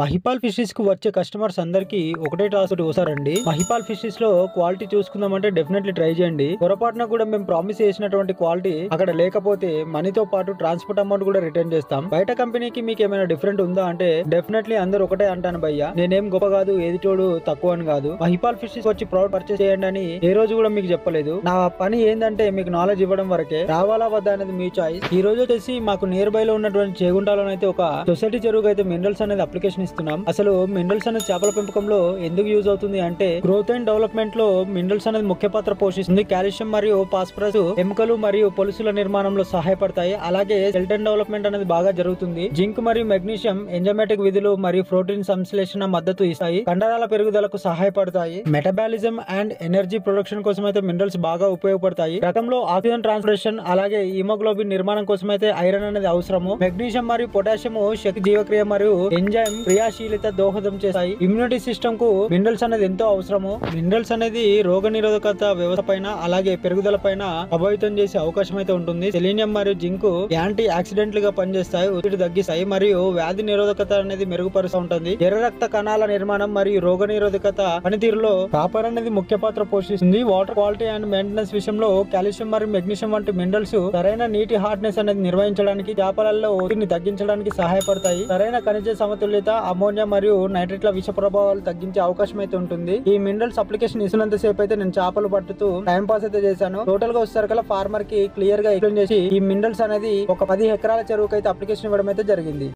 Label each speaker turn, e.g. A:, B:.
A: Mahipal fishes కు వచ్చే customers అందరికి ఒకటే టాస్క్ వస్తారండి. మహిపాల్ ఫిషెస్ లో క్వాలిటీ చూసుకుందామంటే డెఫినెట్లీ ట్రై చేయండి. పొరపాటున కూడా మేము ప్రామిస్ చేసినటువంటి క్వాలిటీ అక్కడ లేకపోతే మనీతో పాటు ట్రాన్స్పోర్ట్ అమౌంట్ కూడా రిటర్న్ చేస్తాం. బయట కంపెనీకి మీకు ఏమైనా డిఫరెంట్ ఉందా అంటే డెఫినెట్లీ అందరూ ఒకటే అంటాను భయ్య. నేనేం గొప్ప కాదు, ఏది తోడు తక్కువ అని కాదు. మహిపాల్ ఫిషెస్ వచ్చి ప్రోడక్ట్ పర్చేస్ చేయండి అని ఏ రోజు కూడా మీకు చెప్పలేదు. నా పని ఏంటంటే మీకు నాలెడ్జ్ ఇవ్వడం వరకే. రావాలా వద్దా అనేది మీ చాయిస్. ఈ రోజు వచ్చేసి మాకు నియర్ బై లో ఉన్నటువంటి చేగుంటాలో అయితే ఒక సొసైటీ చెరువుకు అయితే మినరల్స్ అనేది అప్లికేషన్ ఇస్తున్నాం. అసలు మినరల్స్ అనేది చేపల పెంపకంలో ఎందుకు యూజ్ అవుతుంది అంటే గ్రోత్ అండ్ డెవలప్మెంట్ లో మినరల్స్ అనేది ముఖ్య పాత్ర పోషిస్తుంది. కాల్షియం మరియు ఫాస్ఫరస్ ఎముకలు మరియు పొలుసుల నిర్మాణంలో సహాయపడతాయి. అలాగే స్కెల్టన్ డెవలప్మెంట్ అనేది బాగా జరుగుతుంది. జింక్ మరియు మెగ్నీషియం ఎంజైమాటిక్ విధులు మరియు ప్రోటీన్ సంశ్లేషణ మద్దతు ఇస్తాయి. కండరాల పెరుగుదలకు సహాయపడతాయి. మెటబాలిజం అండ్ ఎనర్జీ ప్రొడక్షన్ కోసం అయితే మినరల్స్ బాగా ఉపయోగపడతాయి. రకంలో ఆక్సిజన్ ట్రాన్స్పోర్టేషన్ అలాగే హిమోగ్లోబిన్ నిర్మాణం కోసం అయితే ఐరన్ అనేది అవసరము. మెగ్నీషియం మరియు పొటాషియం శక్తి జీవక్రియ మరియు ఎంజైమ్ క్రియాశీలత దోహదం చేస్తాయి. ఇమ్యూనిటీ సిస్టమ్ కు మినరల్స్ అనేది ఎంతో అవసరము. మినరల్స్ అనేది రోగ నిరోధకత వ్యవస్థ పైన అలాగే పెరుగుదల పైన ప్రభావితం చేసే అవకాశం అయితే ఉంటుంది. సెలీనియం మరియు జింక్ యాంటీ ఆక్సిడెంట్లు గా పనిచేస్తాయి, ఒత్తిడి తగ్గిస్తాయి మరియు వ్యాధి నిరోధకత అనేది మెరుగుపరుస్తూ ఉంటుంది. ఎర్ర రక్త కణాల నిర్మాణం మరియు రోగ నిరోధకత పనితీరులో కాపర్ అనేది ముఖ్య పాత్ర పోషిస్తుంది. వాటర్ క్వాలిటీ అండ్ మెయింటెనెన్స్ విషయంలో కాల్షియం మరియు మెగ్నీషియం వంటి మినరల్స్ సరైన నీటి హార్డ్నెస్ అనేది నిర్వహించడానికి, చేపలలో ఒత్తిడిని తగ్గించడానికి సహాయపడతాయి. సరైన ఖనిజ సమతుల్యత, అమోనియా మరియు నైట్రేట్ల విష ప్రభావాలు తగ్గించే అవకాశం అయితే ఉంటుంది. ఈ మినరల్స్ అప్లికేషన్ ఇస్తున్నంత సేపు అయితే నేను చేపలు పట్టుతూ టైం పాస్ అయితే చేశాను. టోటల్ గా వచ్చేసరికి ఫార్మర్ కి క్లియర్ గా ఎక్స్ప్లెయిన్ చేసి ఈ మినరల్స్ అనేది ఒక 10 ఎకరాల చెరువుకు అయితే అప్లికేషన్ ఇవ్వడం అయితే జరిగింది.